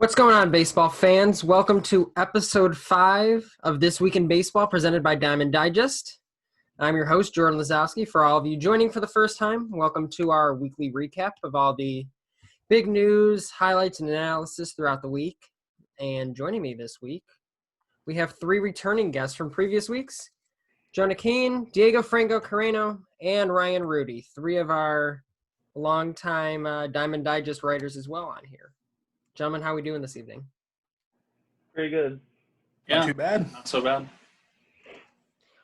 What's going on, baseball fans? Welcome to episode 5 of This Week in Baseball, presented by Diamond Digest. I'm your host, Jordan Lazowski. For all of you joining for the first time, welcome to our weekly recap of all the big news, highlights, and analysis throughout the week. And joining me this week, we have 3 returning guests from previous weeks: Jonah Keehn, Diego Franco-Carreno, and Ryan Ruhde, 3 of our longtime Diamond Digest writers as well on here. Gentlemen, how are we doing this evening? Pretty good. Yeah, Not too bad. Not so bad.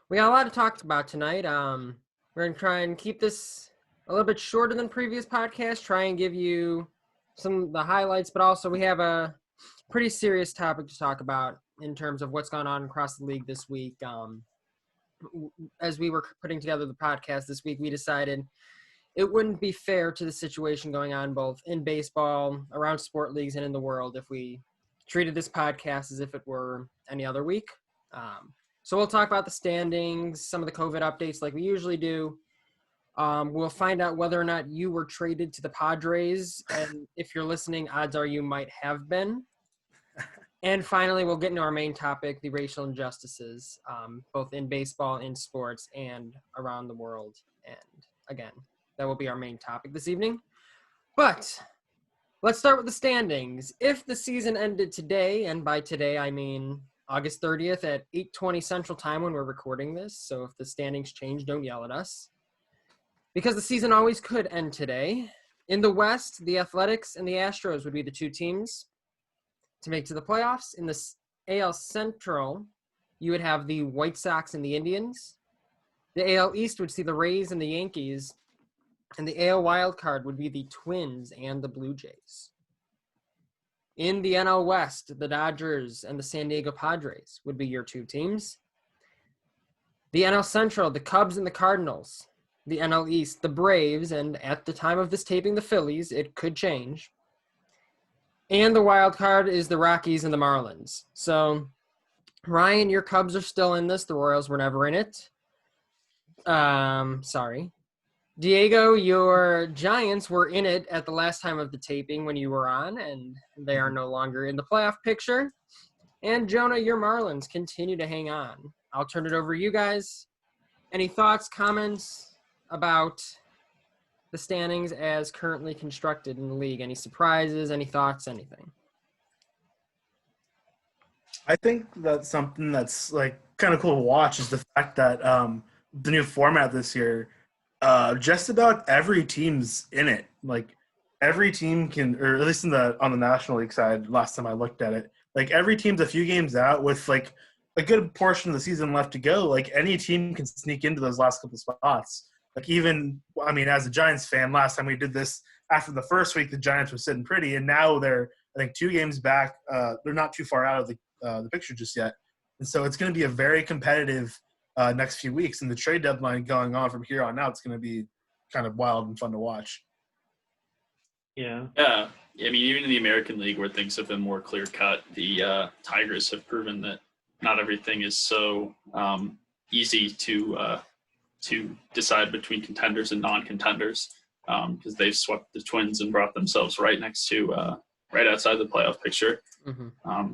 We got a lot to talk about tonight. We're going to try and keep this a little bit shorter than previous podcasts, try and give you some of the highlights, but also we have a pretty serious topic to talk about in terms of what's gone on across the league this week. As we were putting together the podcast this week, we decided it wouldn't be fair to the situation going on both in baseball, around sport leagues, and in the world if we treated this podcast as if it were any other week. So we'll talk about the standings, some of the COVID updates like we usually do. We'll find out whether or not you were traded to the Padres, and if you're listening, odds are you might have been. And finally, we'll get into our main topic, the racial injustices, both in baseball, in sports, and around the world. And again, that will be our main topic this evening. But let's start with the standings. If the season ended today, and by today I mean August 30th at 8:20 Central Time when we're recording this, so if the standings change, don't yell at us, because the season always could end today. In the West, the Athletics and the Astros would be the 2 teams to make to the playoffs. In the AL Central, you would have the White Sox and the Indians. The AL East would see the Rays and the Yankees. And the AL wild card would be the Twins and the Blue Jays. In the NL West, the Dodgers and the San Diego Padres would be your 2 teams. The NL Central, the Cubs and the Cardinals. The NL East, the Braves, and at the time of this taping, the Phillies. It could change. And the wild card is the Rockies and the Marlins. So, Ryan, your Cubs are still in this. The Royals were never in it. Sorry. Diego, your Giants were in it at the last time of the taping when you were on, and they are no longer in the playoff picture. And Jonah, your Marlins continue to hang on. I'll turn it over to you guys. Any thoughts, comments about the standings as currently constructed in the league? Any surprises, any thoughts, anything? I think that's something that's like kind of cool to watch is the fact that the new format this year, just about every team's in it. Like every team can, or at least on the National League side, last time I looked at it, like every team's a few games out with like a good portion of the season left to go. Like any team can sneak into those last couple spots. Like even, I mean, as a Giants fan, last time we did this after the first week, the Giants were sitting pretty, and now they're, I think, 2 games back. They're not too far out of the picture just yet. And so it's going to be a very competitive next few weeks, and the trade deadline going on from here on out, it's going to be kind of wild and fun to watch. Yeah. Yeah. I mean, even in the American League where things have been more clear-cut, the Tigers have proven that not everything is so easy to decide between contenders and non-contenders, because they've swept the Twins and brought themselves right next to right outside the playoff picture. Mm-hmm.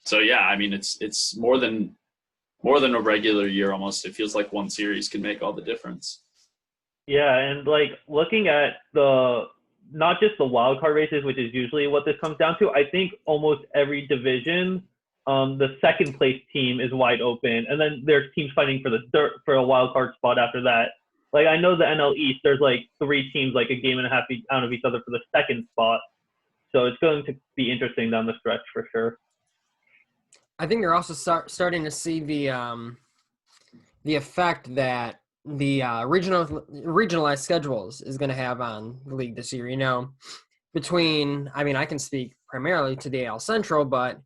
So yeah, I mean, it's more than a regular year almost. It feels like one series can make all the difference. Yeah, and like looking at not just the wild card races, which is usually what this comes down to, I think almost every division, the second place team is wide open, and then there's teams fighting for a wild card spot after that. Like I know the NL East, there's like 3 teams like a game and a half out of each other for the second spot. So it's going to be interesting down the stretch for sure. I think you're also starting to see the effect that the regionalized schedules is going to have on the league this year. You know, I can speak primarily to the AL Central, but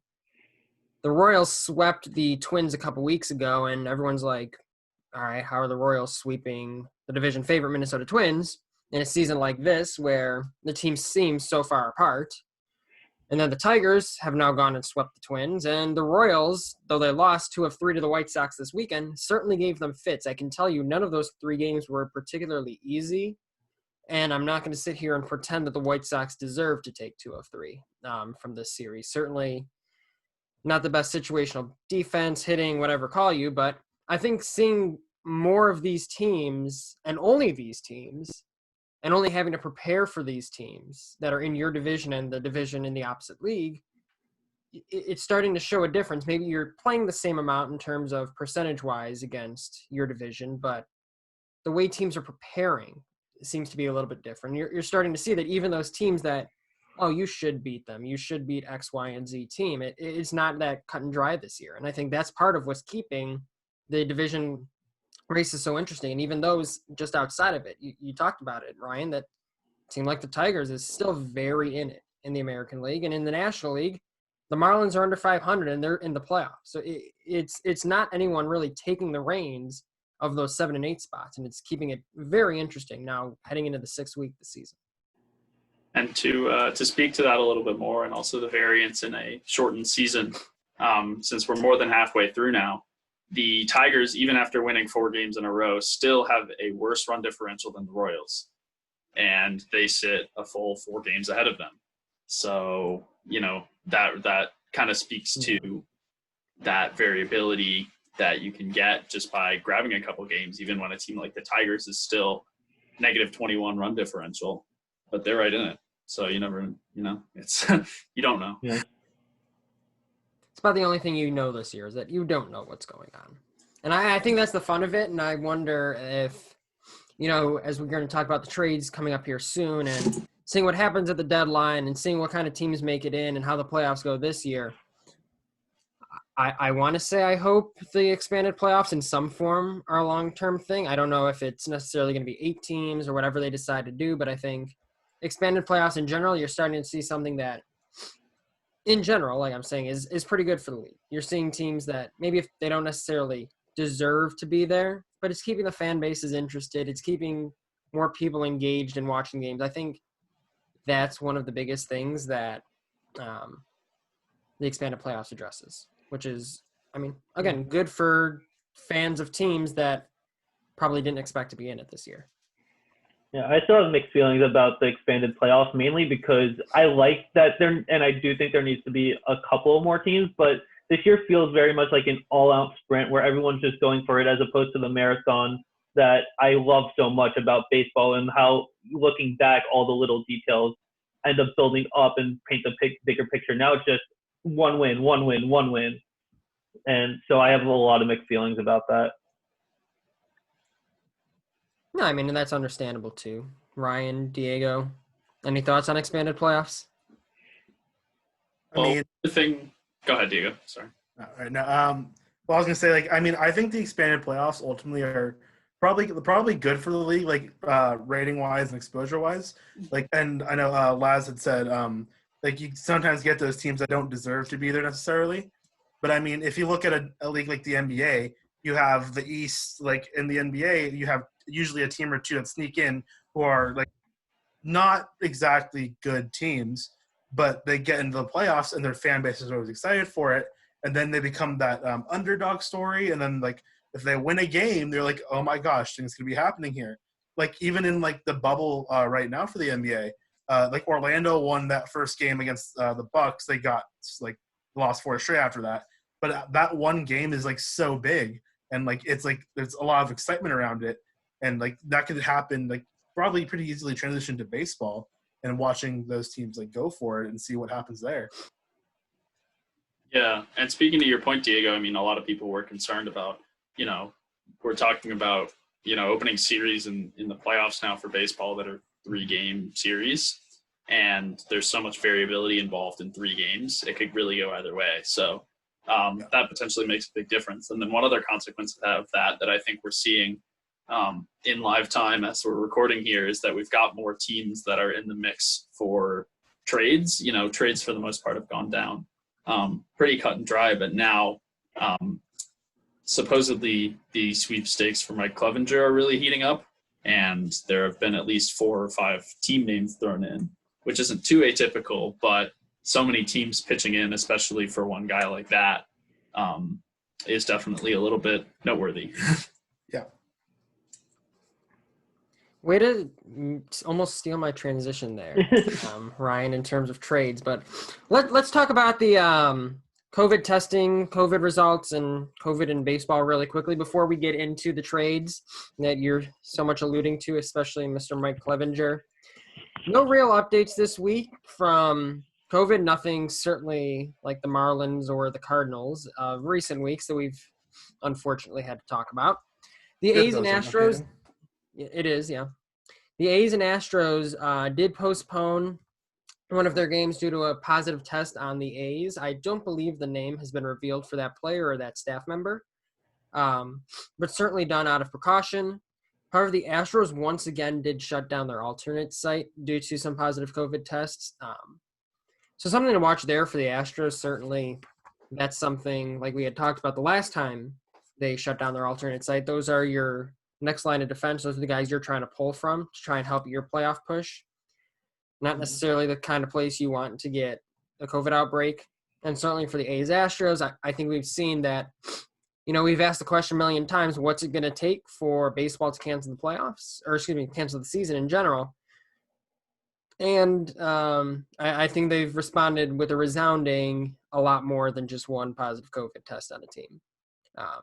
the Royals swept the Twins a couple weeks ago, and everyone's like, all right, how are the Royals sweeping the division favorite Minnesota Twins in a season like this where the teams seem so far apart? And then the Tigers have now gone and swept the Twins. And the Royals, though they lost 2 of 3 to the White Sox this weekend, certainly gave them fits. I can tell you none of those 3 games were particularly easy. And I'm not going to sit here and pretend that the White Sox deserve to take 2 of 3 from this series. Certainly not the best situational defense, hitting, whatever call you, but I think seeing more of these teams and only these teams and only having to prepare for these teams that are in your division and the division in the opposite league, it's starting to show a difference. Maybe you're playing the same amount in terms of percentage-wise against your division, but the way teams are preparing seems to be a little bit different. You're starting to see that even those teams that, oh, you should beat them, you should beat X, Y, and Z team, it's not that cut and dry this year. And I think that's part of what's keeping the division race is so interesting. And even those just outside of it, you talked about it, Ryan, that team like the Tigers is still very in it in the American League. And in the National League, the Marlins are under 500 and they're in the playoffs. So it's not anyone really taking the reins of those 7 and 8 spots. And it's keeping it very interesting now heading into the 6th week of the season. And to speak to that a little bit more, and also the variance in a shortened season, since we're more than halfway through now, the Tigers, even after winning 4 games in a row, still have a worse run differential than the Royals. And they sit a full 4 games ahead of them. So, that kind of speaks to that variability that you can get just by grabbing a couple games, even when a team like the Tigers is still negative 21 run differential, but they're right in it. So you never, it's, you don't know. Yeah. It's about the only thing this year is that you don't know what's going on. And I think that's the fun of it. And I wonder if, as we're going to talk about the trades coming up here soon and seeing what happens at the deadline and seeing what kind of teams make it in and how the playoffs go this year, I want to say I hope the expanded playoffs in some form are a long-term thing. I don't know if it's necessarily going to be 8 teams or whatever they decide to do, but I think expanded playoffs in general, you're starting to see something that, in general, like I'm saying, is pretty good for the league. You're seeing teams that maybe if they don't necessarily deserve to be there, but it's keeping the fan bases interested. It's keeping more people engaged in watching games. I think that's one of the biggest things that the expanded playoffs addresses, which is, again, good for fans of teams that probably didn't expect to be in it this year. Yeah, I still have mixed feelings about the expanded playoffs, mainly because I like that and I do think there needs to be a couple more teams, but this year feels very much like an all-out sprint where everyone's just going for it, as opposed to the marathon that I love so much about baseball, and how, looking back, all the little details end up building up and paint the bigger picture. Now it's just one win. And so I have a lot of mixed feelings about that. No, and that's understandable too. Ryan, Diego, any thoughts on expanded playoffs? Go ahead, Diego. Sorry. All right. Now, I was gonna say, I think the expanded playoffs ultimately are probably good for the league, rating wise and exposure wise. And I know Laz had said, you sometimes get those teams that don't deserve to be there necessarily. But if you look at a league like the NBA, you have the East. In the NBA, you have usually a team or two that sneak in who are not exactly good teams, but they get into the playoffs and their fan base is always excited for it. And then they become that underdog story. And then if they win a game, they're like, oh my gosh, things could be happening here. Even in the bubble right now for the NBA, Orlando won that first game against the Bucks. They got lost 4 straight after that. But that one game is so big, and there's a lot of excitement around it, and that could happen probably pretty easily transition to baseball and watching those teams go for it and see what happens there. Yeah, and speaking to your point, Diego, a lot of people were concerned about, we're talking about, opening series in the playoffs now for baseball that are 3-game series, and there's so much variability involved in 3 games. It could really go either way. So that potentially makes a big difference. And then one other consequence of that I think we're seeing in live time as we're recording here is that we've got more teams that are in the mix for trades. Trades for the most part have gone down pretty cut and dry, but now supposedly the sweepstakes for Mike Clevenger are really heating up, and there have been at least 4 or 5 team names thrown in, which isn't too atypical, but so many teams pitching in, especially for one guy like that, is definitely a little bit noteworthy. Way to almost steal my transition there, Ryan, in terms of trades. But let's talk about the COVID testing, COVID results, and COVID in baseball really quickly before we get into the trades that you're so much alluding to, especially Mr. Mike Clevenger. No real updates this week from COVID. Nothing certainly like the Marlins or the Cardinals of recent weeks that we've unfortunately had to talk about. The A's and Astros. It is, yeah. The A's and Astros did postpone one of their games due to a positive test on the A's. I don't believe the name has been revealed for that player or that staff member, but certainly done out of precaution. However, the Astros once again did shut down their alternate site due to some positive COVID tests. So something to watch there for the Astros. Certainly, that's something like we had talked about the last time they shut down their alternate site. Those are your next line of defense. Those are the guys you're trying to pull from to try and help your playoff push. Not necessarily the kind of place you want to get a COVID outbreak. And certainly for the A's Astros, I think we've seen that, we've asked the question a million times, what's it going to take for baseball to cancel the playoffs, or cancel the season in general? And I think they've responded with a resounding a lot more than just one positive COVID test on a team.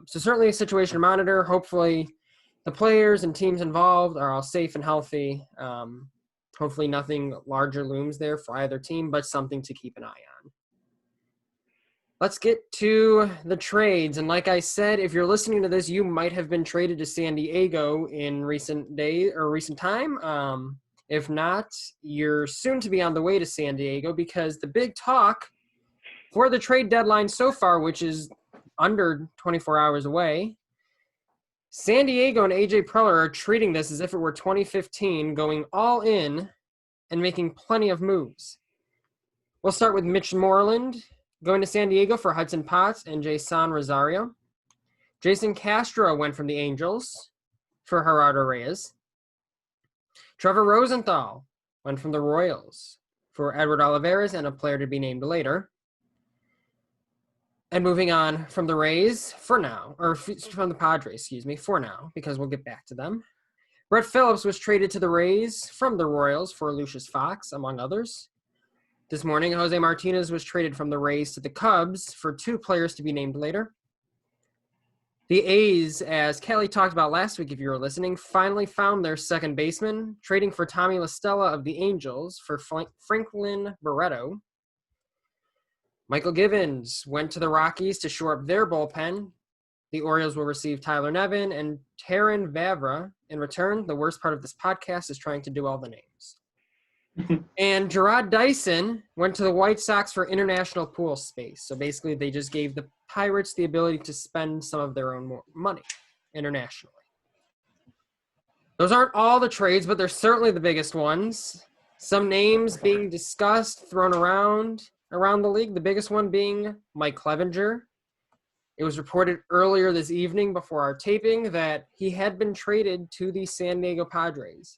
So certainly a situation to monitor. Hopefully the players and teams involved are all safe and healthy. Hopefully nothing larger looms there for either team, but something to keep an eye on. Let's get to the trades. And like I said, if you're listening to this, you might have been traded to San Diego in recent days or recent time. If not, you're soon to be on the way to San Diego, because the big talk for the trade deadline so far, which is under 24 hours away, San Diego and A.J. Preller are treating this as if it were 2015, going all in and making plenty of moves. We'll start with Mitch Moreland going to San Diego for Hudson Potts and Jason Rosario. Jason Castro went from the Angels for Gerardo Reyes. Trevor Rosenthal went from the Royals for Edward Olivares and a player to be named later. And moving on from the Rays for now, or from the Padres, for now, because we'll get back to them. Brett Phillips was traded to the Rays from the Royals for Lucius Fox, among others. This morning, Jose Martinez was traded from the Rays to the Cubs for two players to be named later. The A's, as Kelly talked about last week, if you were listening, finally found their second baseman, trading for Tommy La Stella of the Angels for Franklin Barreto. Michael Givens went to the Rockies to shore up their bullpen. The Orioles will receive Tyler Nevin and Taryn Vavra. In return, the worst part of this podcast is trying to do all the names. And Gerard Dyson went to the White Sox for international pool space. So basically, they just gave the Pirates the ability to spend some of their own money internationally. Those aren't all the trades, but they're certainly the biggest ones. Some names being discussed, thrown around the league, the biggest one being Mike Clevenger. It was reported earlier this evening before our taping that he had been traded to the San Diego Padres.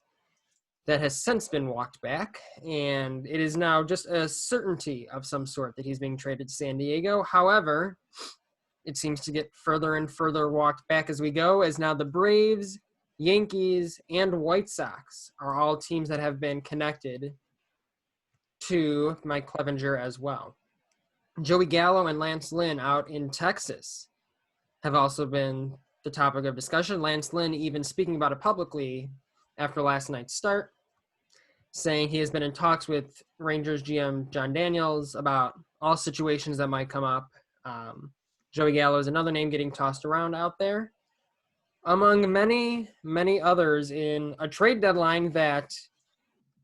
That has since been walked back, and it is now just a certainty of some sort that he's being traded to San Diego. However, it seems to get further and further walked back as we go, as now the Braves, Yankees, and White Sox are all teams that have been connected to Mike Clevenger as well. Joey Gallo and Lance Lynn out in Texas have also been the topic of discussion. Lance Lynn even speaking about it publicly after last night's start, saying he has been in talks with Rangers GM John Daniels about all situations that might come up. Joey Gallo is another name getting tossed around out there, among many, many others in a trade deadline that,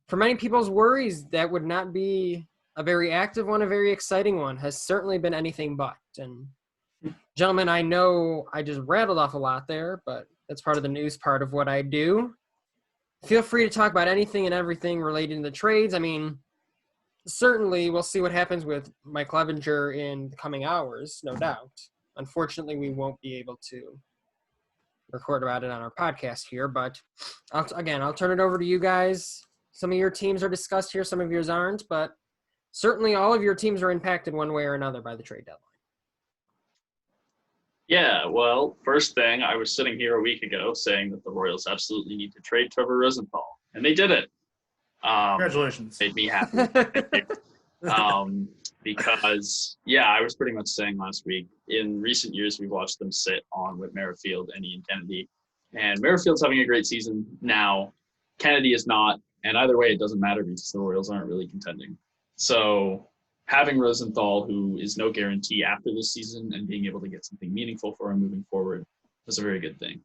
for many people's worries, that would not be a very active one, a very exciting one, has certainly been anything but. And gentlemen, I know I just rattled off a lot there, but that's part of the news part of what I do. Feel free to talk about anything and everything related to the trades. I mean, certainly we'll see what happens with Mike Clevenger in the coming hours, no doubt. Unfortunately, we won't be able to record about it on our podcast here, but I'll turn it over to you guys. Some of your teams are discussed here, some of yours aren't, but certainly all of your teams are impacted one way or another by the trade deadline. Yeah, well, first thing, I was sitting here a week ago saying that the Royals absolutely need to trade Trevor Rosenthal, and they did it. Congratulations. Made me happy. Thank you. Because, I was pretty much saying last week, in recent years, we've watched them sit on with Merrifield and Ian Kennedy. And Merrifield's having a great season now. Kennedy is not. And either way, it doesn't matter because the Royals aren't really contending. So having Rosenthal, who is no guarantee after this season, and being able to get something meaningful for him moving forward was a very good thing.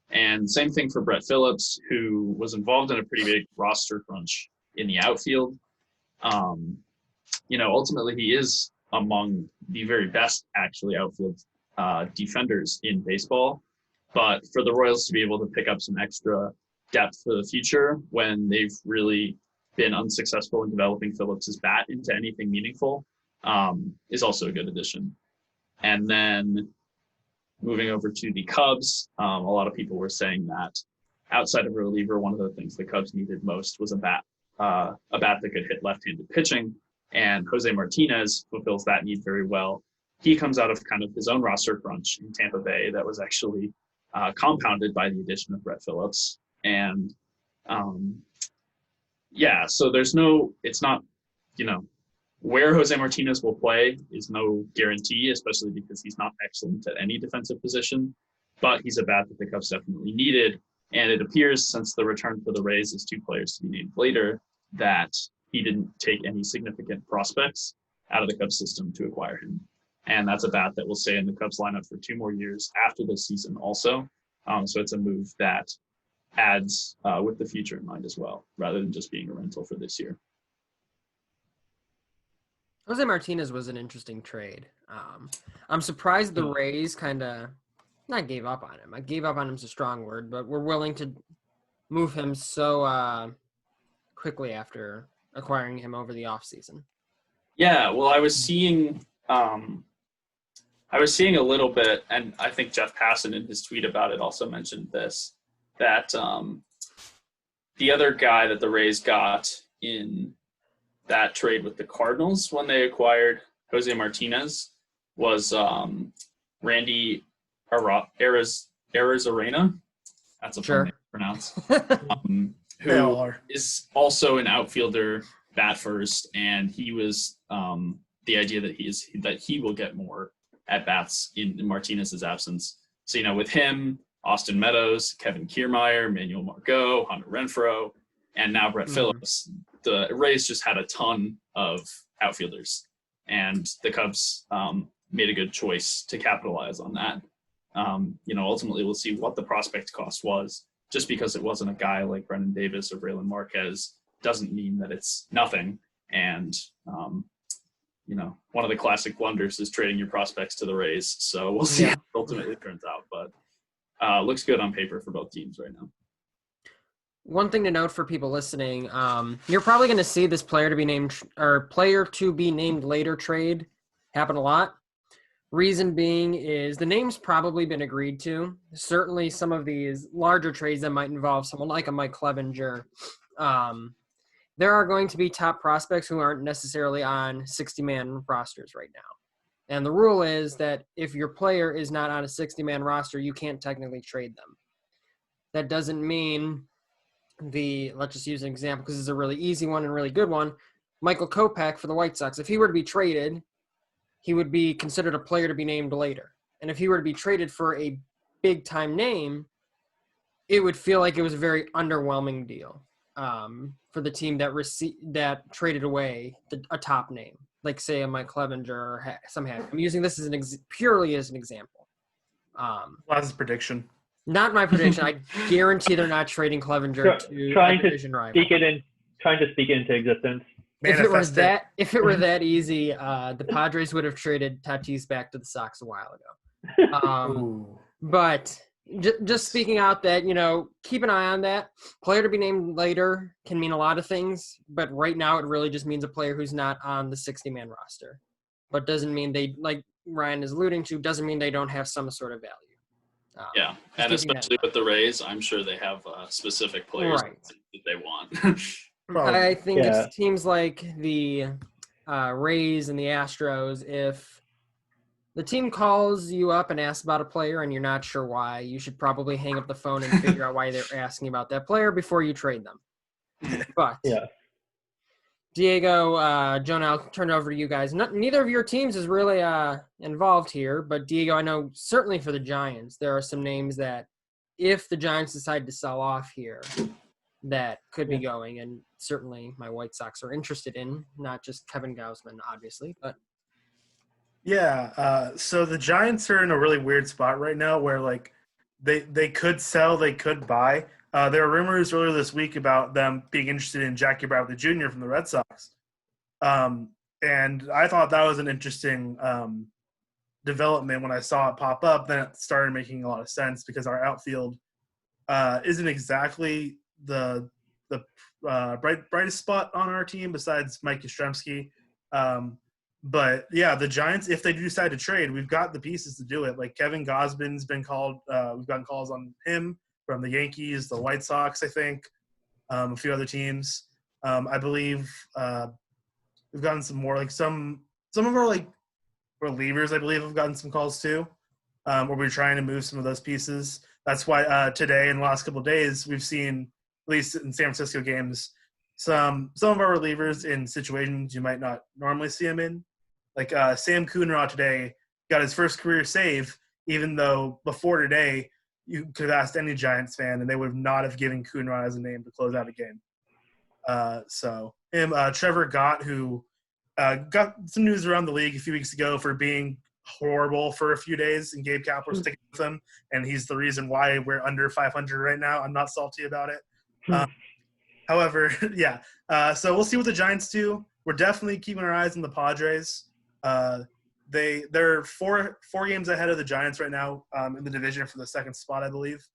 And same thing for Brett Phillips, who was involved in a pretty big roster crunch in the outfield. Ultimately he is among the very best actually outfield defenders in baseball. But for the Royals to be able to pick up some extra depth for the future when they've really been unsuccessful in developing Phillips's bat into anything meaningful is also a good addition. And then moving over to the Cubs, a lot of people were saying that outside of a reliever, one of the things the Cubs needed most was a bat that could hit left-handed pitching. And Jose Martinez fulfills that need very well. He comes out of kind of his own roster crunch in Tampa Bay that was actually compounded by the addition of Brett Phillips. And so it's not, where Jose Martinez will play is no guarantee, especially because he's not excellent at any defensive position, but he's a bat that the Cubs definitely needed. And it appears, since the return for the Rays is 2 players to be named later, that he didn't take any significant prospects out of the Cubs system to acquire him. And that's a bat that will stay in the Cubs lineup for 2 more years after this season also. So it's a move that adds with the future in mind as well, rather than just being a rental for this year. Jose Martinez was an interesting trade. I'm surprised the Rays kind of not gave up on him. I gave up on him is a strong word, but we're willing to move him so quickly after acquiring him over the offseason. Yeah, well, I was seeing a little bit, and I think Jeff Passan in his tweet about it also mentioned this, that the other guy that the Rays got in that trade with the Cardinals when they acquired Jose Martinez was Randy Arozarena. That's a fun name to pronounce. Who is also an outfielder, bat first, and he was the idea that he will get more at bats in Martinez's absence. So with him, Austin Meadows, Kevin Kiermaier, Manuel Margot, Hunter Renfroe, and now Brett Phillips, the Rays just had a ton of outfielders, and the Cubs made a good choice to capitalize on that. Ultimately we'll see what the prospect cost was. Just because it wasn't a guy like Brendan Davis or Braylon Marquez doesn't mean that it's nothing. And, one of the classic blunders is trading your prospects to the Rays. So we'll see how it ultimately turns out. But looks good on paper for both teams right now. One thing to note for people listening, you're probably going to see this player to be named later trade happen a lot. Reason being is the name's probably been agreed to. Certainly some of these larger trades that might involve someone like a Mike Clevenger. There are going to be top prospects who aren't necessarily on 60-man rosters right now. And the rule is that if your player is not on a 60-man roster, you can't technically trade them. That doesn't mean let's just use an example because it's a really easy one and a really good one. Michael Kopech for the White Sox, if he were to be traded, he would be considered a player to be named later. And if he were to be traded for a big-time name, it would feel like it was a very underwhelming deal for the team that traded away a top name, like, say, a Mike Clevenger or some head. I'm using this as purely as an example. Laz's prediction. Not my prediction. I guarantee they're not trading Clevenger to a division rival. Trying to speak it into existence. If it were that easy, the Padres would have traded Tatis back to the Sox a while ago. But just speaking out that, keep an eye on that. Player to be named later can mean a lot of things, but right now it really just means a player who's not on the 60-man roster. But doesn't mean they, like Ryan is alluding to, doesn't mean they don't have some sort of value. And especially with the Rays, I'm sure they have specific players that they want. I think it's teams like the Rays and the Astros. If the team calls you up and asks about a player and you're not sure why, you should probably hang up the phone and figure out why they're asking about that player before you trade them. But Yeah. Diego, Jonah, I'll turn it over to you guys. Neither of your teams is really involved here, but Diego, I know certainly for the Giants, there are some names that if the Giants decide to sell off here, that could be going, and certainly my White Sox are interested in, not just Kevin Gausman, obviously, but Yeah, so the Giants are in a really weird spot right now where, like, they could sell, they could buy. There were rumors earlier this week about them being interested in Jackie Bradley Jr. from the Red Sox. And I thought that was an interesting development when I saw it pop up. Then it started making a lot of sense because our outfield isn't exactly the brightest spot on our team besides Mike Yastrzemski. But yeah, the Giants, if they do decide to trade, we've got the pieces to do it. Like Kevin Gausman's been called. We've gotten calls on him from the Yankees, the White Sox, I think, a few other teams. I believe we've gotten some more. Like some of our like relievers, I believe, have gotten some calls too. Where we're trying to move some of those pieces. That's why today and the last couple of days we've seen, at least in San Francisco games, some of our relievers in situations you might not normally see them in. Like Sam Coonrod today got his first career save, even though before today you could have asked any Giants fan and they would not have given Coonrod as a name to close out a game. So him, Trevor Gott, who got some news around the league a few weeks ago for being horrible for a few days, and Gabe Kapler sticking with him, and he's the reason why we're under 500 right now. I'm not salty about it. However, yeah. So we'll see what the Giants do. We're definitely keeping our eyes on the Padres. They're four games ahead of the Giants right now in the division for the second spot, I believe.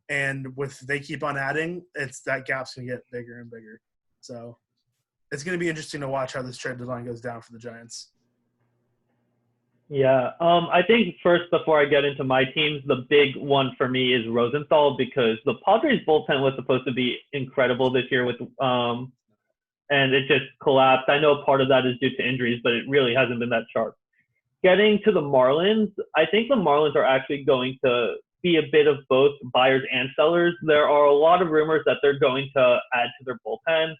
And with they keep on adding, that gap's gonna get bigger and bigger. So it's gonna be interesting to watch how this trade deadline goes down for the Giants. Yeah, I think first, before I get into my teams, the big one for me is Rosenthal, because the Padres bullpen was supposed to be incredible this year and it just collapsed. I know part of that is due to injuries, but it really hasn't been that sharp. Getting to the Marlins, I think the Marlins are actually going to be a bit of both buyers and sellers. There are a lot of rumors that they're going to add to their bullpen.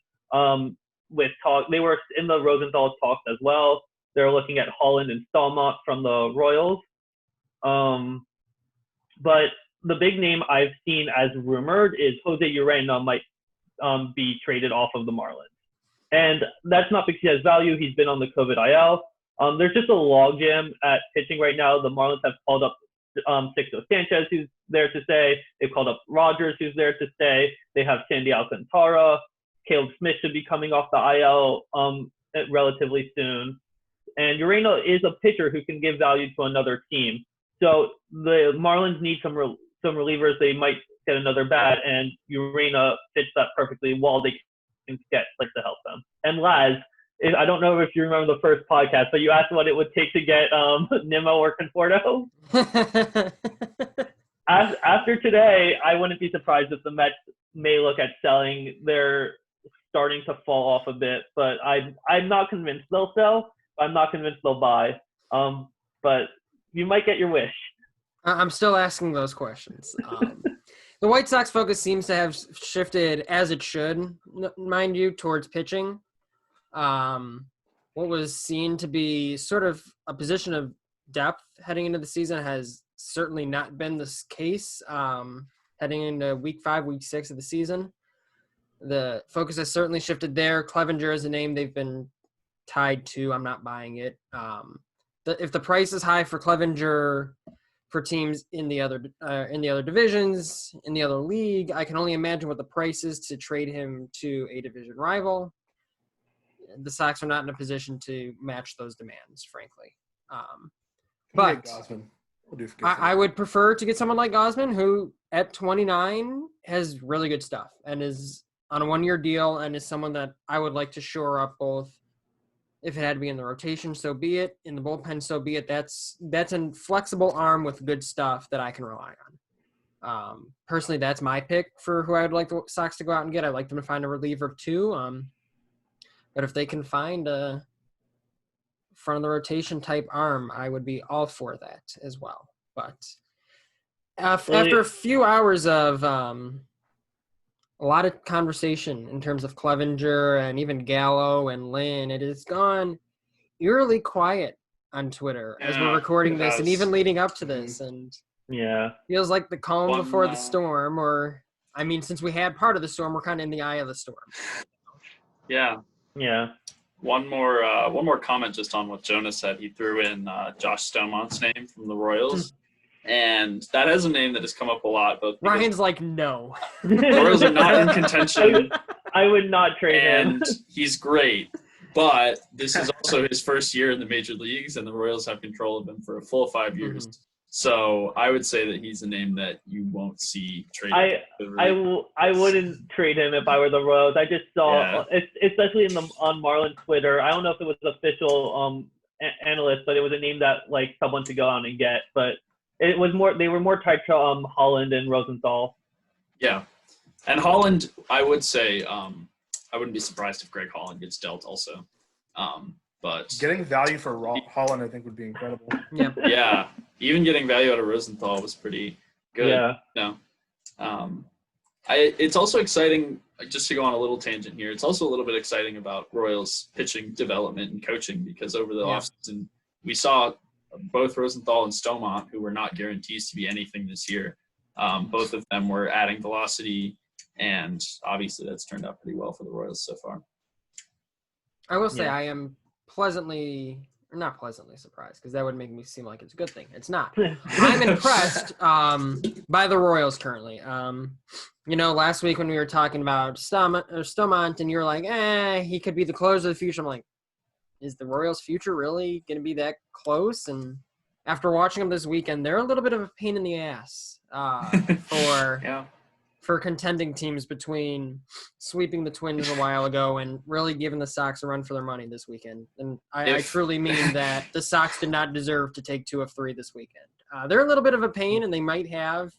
They were in the Rosenthal talks as well. They're looking at Holland and Stallmont from the Royals. But the big name I've seen as rumored is Jose Urena might be traded off of the Marlins. And that's not because he has value. He's been on the COVID IL. There's just a logjam at pitching right now. The Marlins have called up Sixto Sanchez, who's there to stay. They've called up Rogers, who's there to stay. They have Sandy Alcantara. Caleb Smith should be coming off the IL relatively soon. And Urena is a pitcher who can give value to another team. So the Marlins need some relievers. They might get another bat, and Urena fits that perfectly while they can get like to help them. And Laz, I don't know if you remember the first podcast, but you asked what it would take to get Wnba or Conforto. After today, I wouldn't be surprised if the Mets may look at selling. They're starting to fall off a bit, but I'm not convinced they'll sell. I'm not convinced they'll buy. But you might get your wish. I'm still asking those questions. The White Sox focus seems to have shifted, as it should, mind you, towards pitching. What was seen to be sort of a position of depth heading into the season has certainly not been this case heading into week 5, week 6 of the season. The focus has certainly shifted there. Clevenger is a name they've been tied to. I'm not buying it. If the price is high for Clevenger for teams in the other divisions, in the other league, I can only imagine what the price is to trade him to a division rival. The Sox are not in a position to match those demands, frankly. But I would prefer to get someone like Gausman, who at 29 has really good stuff and is on a 1-year deal and is someone that I would like to shore up both. If it had to be in the rotation, so be it. In the bullpen, so be it. That's a flexible arm with good stuff that I can rely on. Personally, that's my pick for who I would like the Sox to go out and get. I'd like them to find a reliever too. But if they can find a front of the rotation type arm, I would be all for that as well. But after a few hours of a lot of conversation in terms of Clevenger and even Gallo and Lynn, it has gone eerily quiet on Twitter as we're recording this and even leading up to this. And feels like the calm before the storm, or I mean, since we had part of the storm, we're kind of in the eye of the storm. Yeah. One more comment just on what Jonah said. He threw in Josh Stomont's name from the Royals. And that is a name that has come up a lot. Ryan's like, no. The Royals are not in contention. I would not trade him. And he's great. But this is also his first year in the major leagues, and the Royals have control of him for a full 5 years. Mm-hmm. So I would say that he's a name that you won't see traded. I wouldn't trade him if I were the Royals. I just saw, especially on Marlins Twitter, I don't know if it was official analyst, but it was a name that like someone to go on and get. But it was more. They were more tied to Holland and Rosenthal. Yeah, and Holland, I would say, I wouldn't be surprised if Greg Holland gets dealt also. But getting value for Holland, I think, would be incredible. Yeah. Yeah, even getting value out of Rosenthal was pretty good. Yeah. No. It's also exciting. Just to go on a little tangent here, it's also a little bit exciting about Royals pitching development and coaching, because over the offseason we saw both Rosenthal and Stomont, who were not guarantees to be anything this year. Both of them were adding velocity, and obviously that's turned out pretty well for the Royals so far. I will say I am not pleasantly surprised, because that would make me seem like it's a good thing. It's not. I'm impressed by the Royals currently. Last week when we were talking about Stomont, and you were like, he could be the closer of the future. I'm like, is the Royals' future really going to be that close? And after watching them this weekend, they're a little bit of a pain in the ass for contending teams, between sweeping the Twins a while ago and really giving the Sox a run for their money this weekend. And I truly mean that the Sox did not deserve to take 2 of 3 this weekend. They're a little bit of a pain, and they might have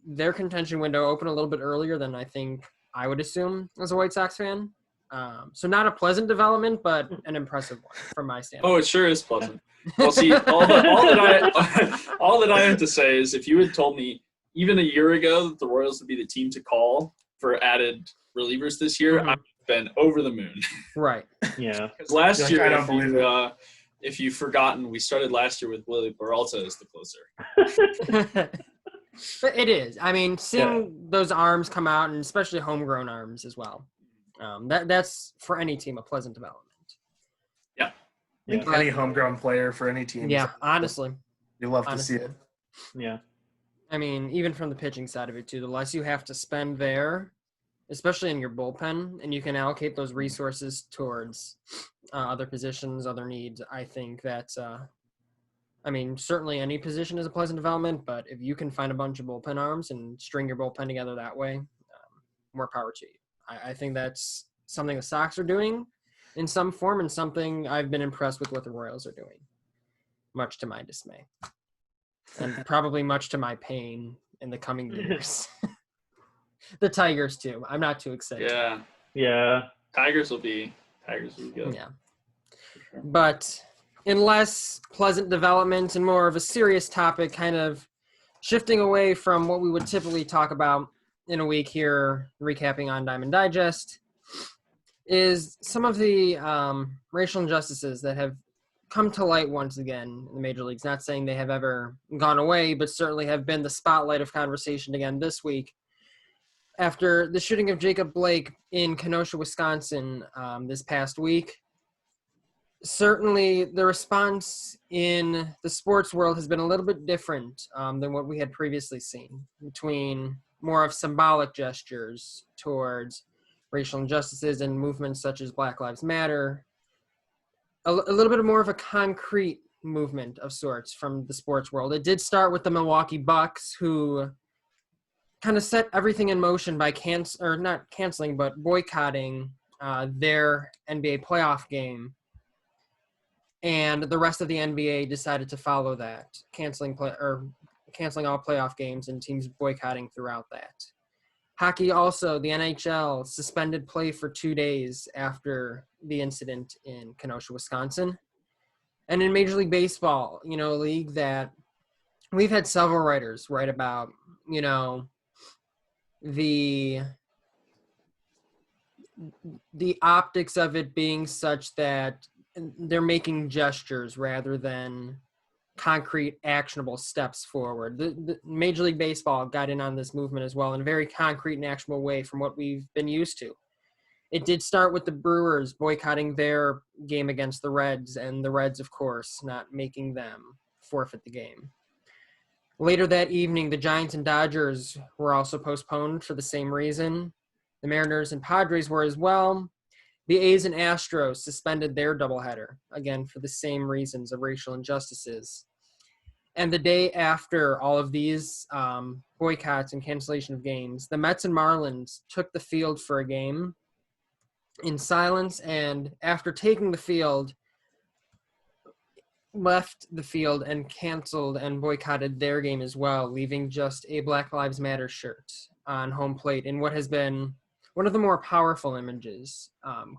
their contention window open a little bit earlier than I think I would assume as a White Sox fan. So not a pleasant development, but an impressive one from my standpoint. Oh, it sure is pleasant. Well, see, all that I have to say is, if you had told me even a year ago that the Royals would be the team to call for added relievers this year, I've been over the moon. Right. Yeah. Because last year, if you've forgotten, we started last year with Willie Peralta as the closer. But it is. I mean, seeing those arms come out, and especially homegrown arms as well. That's for any team a pleasant development. Yeah. I think any homegrown player for any team. Yeah, honestly. You love to see it. Yeah. I mean, even from the pitching side of it too, the less you have to spend there, especially in your bullpen, and you can allocate those resources towards other positions, other needs, I think that certainly any position is a pleasant development, but if you can find a bunch of bullpen arms and string your bullpen together that way, more power to you. I think that's something the Sox are doing in some form, and something I've been impressed with what the Royals are doing, much to my dismay. And probably much to my pain in the coming years. The Tigers, too. I'm not too excited. Yeah. Tigers will be good. Yeah. Sure. But in less pleasant development and more of a serious topic, kind of shifting away from what we would typically talk about in a week here, recapping on Diamond Digest, is some of the racial injustices that have come to light once again in the major leagues. Not saying they have ever gone away, but certainly have been the spotlight of conversation again this week. After the shooting of Jacob Blake in Kenosha, Wisconsin this past week, certainly the response in the sports world has been a little bit different than what we had previously seen, between more of symbolic gestures towards racial injustices and movements such as Black Lives Matter, a little bit more of a concrete movement of sorts from the sports world. It did start with the Milwaukee Bucks, who kind of set everything in motion by not canceling, but boycotting their NBA playoff game. And the rest of the NBA decided to follow that, canceling all playoff games and teams boycotting throughout that. Hockey also, the NHL suspended play for 2 days after the incident in Kenosha, Wisconsin. And in Major League Baseball, a league that we've had several writers write about, the optics of it being such that they're making gestures rather than concrete, actionable steps forward. The Major League Baseball got in on this movement as well in a very concrete and actionable way from what we've been used to. It did start with the Brewers boycotting their game against the Reds, and the Reds, of course, not making them forfeit the game. Later that evening, the Giants and Dodgers were also postponed for the same reason. The Mariners and Padres were as well. The A's and Astros suspended their doubleheader, again, for the same reasons of racial injustices. And the day after all of these boycotts and cancellation of games, the Mets and Marlins took the field for a game in silence, and after taking the field, left the field and canceled and boycotted their game as well, leaving just a Black Lives Matter shirt on home plate in what has been one of the more powerful images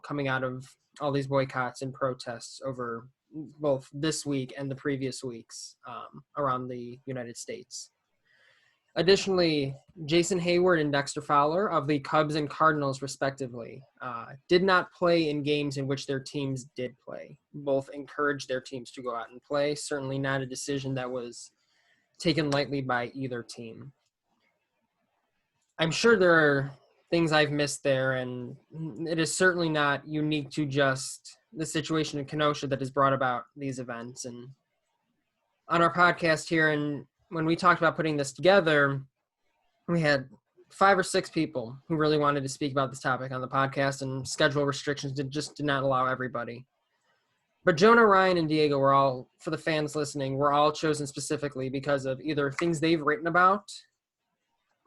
coming out of all these boycotts and protests over both this week and the previous weeks around the United States. Additionally, Jason Hayward and Dexter Fowler of the Cubs and Cardinals, respectively, did not play in games in which their teams did play. Both encouraged their teams to go out and play, certainly not a decision that was taken lightly by either team. I'm sure there are things I've missed there, and it is certainly not unique to just the situation in Kenosha that has brought about these events. And on our podcast here, and when we talked about putting this together, we had 5 or 6 people who really wanted to speak about this topic on the podcast, and schedule restrictions did not allow everybody. But Jonah, Ryan, and Diego were all, for the fans listening, were all chosen specifically because of either things they've written about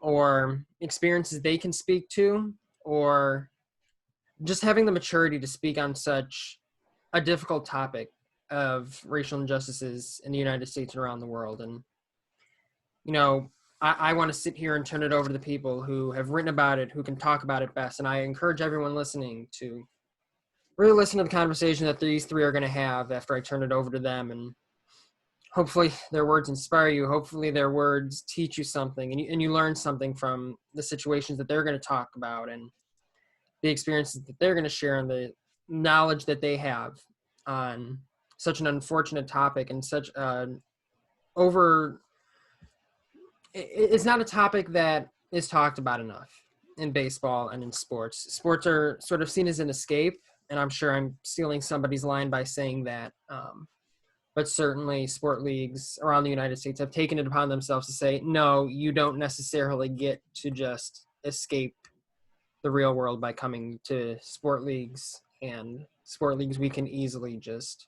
or experiences they can speak to, or just having the maturity to speak on such a difficult topic of racial injustices in the United States and around the world. And, I want to sit here and turn it over to the people who have written about it, who can talk about it best. And I encourage everyone listening to really listen to the conversation that these 3 are going to have after I turn it over to them. And hopefully their words inspire you. Hopefully their words teach you something, and you learn something from the situations that they're going to talk about and the experiences that they're going to share and the knowledge that they have on such an unfortunate topic and such it's not a topic that is talked about enough in baseball and in sports. Sports are sort of seen as an escape, and I'm sure I'm stealing somebody's line by saying that. But certainly sport leagues around the United States have taken it upon themselves to say, no, you don't necessarily get to just escape the real world by coming to sport leagues, and sport leagues we can easily just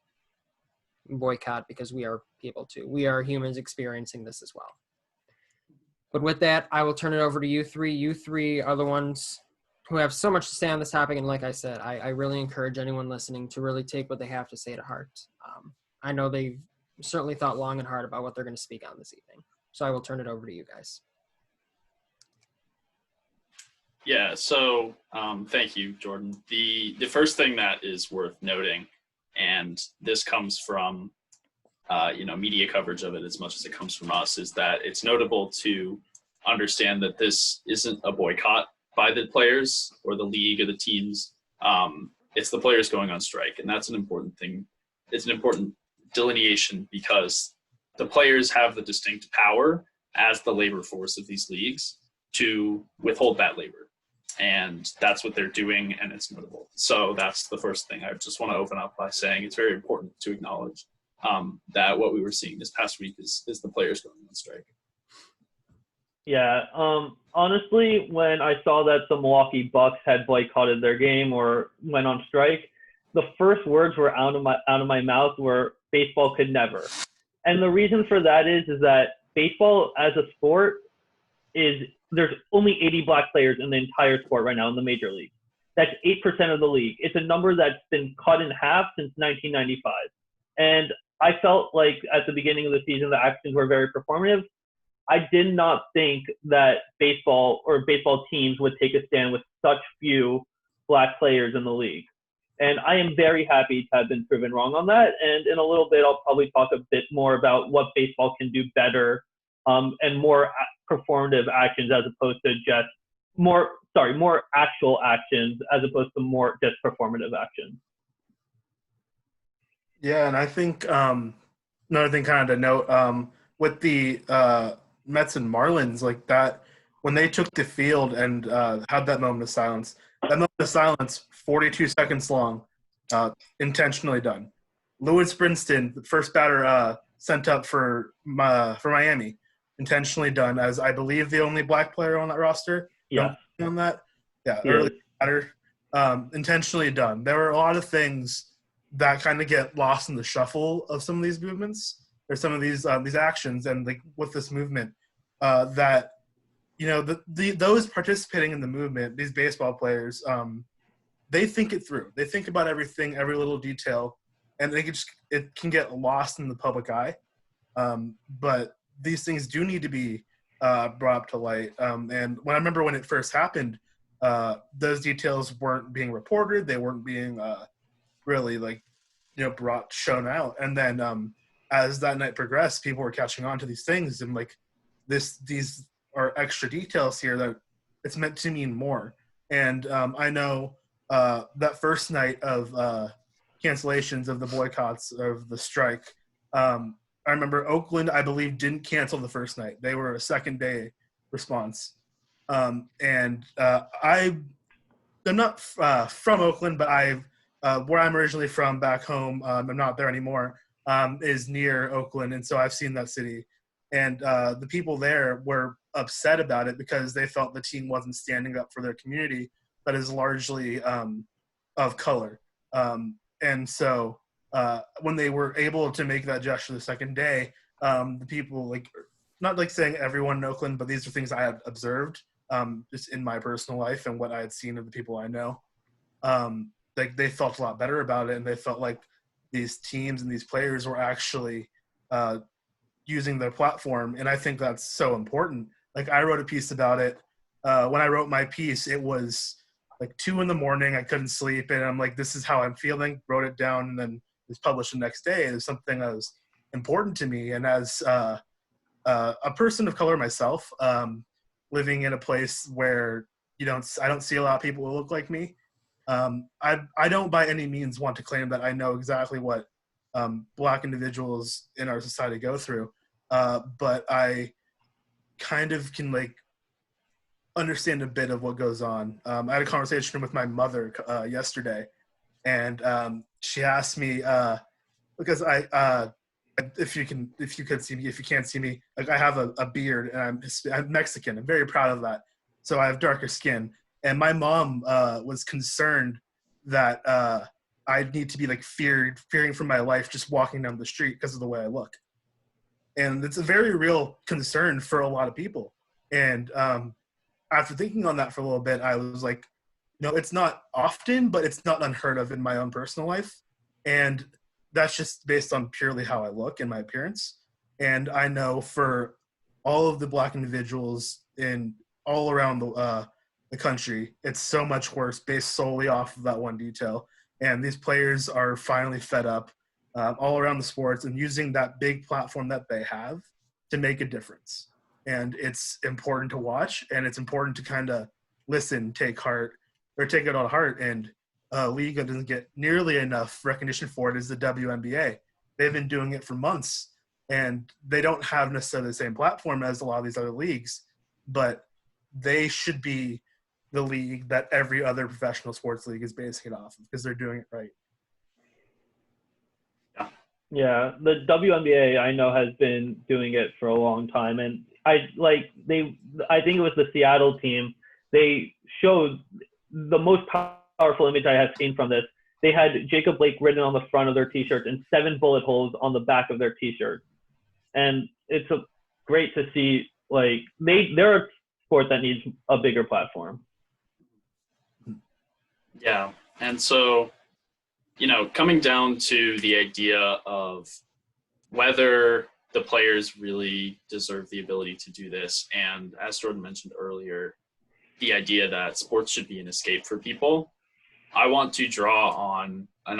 boycott because we are people too. We are humans experiencing this as well. But with that, I will turn it over to you 3. You 3 are the ones who have so much to say on this topic. And like I said, I really encourage anyone listening to really take what they have to say to heart. I know they've certainly thought long and hard about what they're going to speak on this evening. So I will turn it over to you guys. Yeah, so thank you, Jordan. The first thing that is worth noting, and this comes from media coverage of it as much as it comes from us, is that it's notable to understand that this isn't a boycott by the players or the league or the teams. It's the players going on strike, and that's an important thing. It's an important delineation because the players have the distinct power as the labor force of these leagues to withhold that labor. And that's what they're doing, and it's notable. So that's the first thing I just want to open up by saying it's very important to acknowledge that what we were seeing this past week is the players going on strike. Yeah. Honestly, when I saw that the Milwaukee Bucks had boycotted their game or went on strike, the first words were out of my mouth were baseball could never. And the reason for that is that baseball as a sport there's only 80 black players in the entire sport right now in the major league. That's 8% of the league. It's a number that's been cut in half since 1995. And I felt like at the beginning of the season, the actions were very performative. I did not think that baseball teams would take a stand with such few black players in the league. And I am very happy to have been proven wrong on that. And in a little bit, I'll probably talk a bit more about what baseball can do better, and more performative actions as opposed to just more actual actions as opposed to more just performative actions. Yeah, and I think another thing kind of to note, with the Mets and Marlins, like that, when they took the field and had that moment of silence, 42 seconds long, intentionally done. Lewis Brinson, the first batter sent up for Miami, intentionally done, as I believe the only black player on that roster. Yeah. On that, yeah, He early is. batter, intentionally done. There were a lot of things that kind of get lost in the shuffle of some of these movements or some of these actions, and like with this movement, that those participating in the movement, these baseball players, they think it through. They think about everything, every little detail, and it can get lost in the public eye. But these things do need to be brought up to light. And when I remember when it first happened, those details weren't being reported. They weren't being really shown out. And then as that night progressed, people were catching on to these things, and like these are extra details here that it's meant to mean more. And I know that first night of cancellations of the boycotts of the strike, I remember Oakland, I believe, didn't cancel the first night. They were a second day response. I'm not from Oakland, but where I'm originally from back home, I'm not there anymore, is near Oakland. And so I've seen that city. And the people there were upset about it because they felt the team wasn't standing up for their community, but is largely of color. And so when they were able to make that gesture the second day, the people, not like saying everyone in Oakland, but these are things I had observed just in my personal life and what I had seen of the people I know. They felt a lot better about it, and they felt like these teams and these players were actually using their platform. And I think that's so important. Like, I wrote a piece about it. When I wrote my piece, it was like 2 a.m. I couldn't sleep, and I'm like, this is how I'm feeling. Wrote it down, and then it was published the next day. It was something that was important to me. And as a person of color myself, living in a place where I don't see a lot of people who look like me, I don't by any means want to claim that I know exactly what Black individuals in our society go through, but I kind of can understand a bit of what goes on. I had a conversation with my mother yesterday, and she asked me because if you could see me, if you can't see me, I have a beard, and I'm Mexican. I'm very proud of that. So I have darker skin, and my mom was concerned that I'd need to be fearing for my life just walking down the street because of the way I look. And it's a very real concern for a lot of people. And after thinking on that for a little bit, I was like, it's not often, but it's not unheard of in my own personal life. And that's just based on purely how I look and my appearance. And I know for all of the Black individuals in all around the country, it's so much worse based solely off of that one detail. And these players are finally fed up all around the sports and using that big platform that they have to make a difference. And it's important to watch, and it's important to kind of listen, take it all to heart. And a league that doesn't get nearly enough recognition for it is the WNBA. They've been doing it for months, and they don't have necessarily the same platform as a lot of these other leagues, but they should be the league that every other professional sports league is basing it off of because they're doing it right. Yeah, the WNBA I know has been doing it for a long time, and I think it was the Seattle team. They showed the most powerful image I have seen from this. They had Jacob Blake written on the front of their T-shirts and 7 bullet holes on the back of their T-shirts, and it's great to see. They're a sport that needs a bigger platform. Yeah, and so, coming down to the idea of whether the players really deserve the ability to do this. And as Jordan mentioned earlier, the idea that sports should be an escape for people. I want to draw on an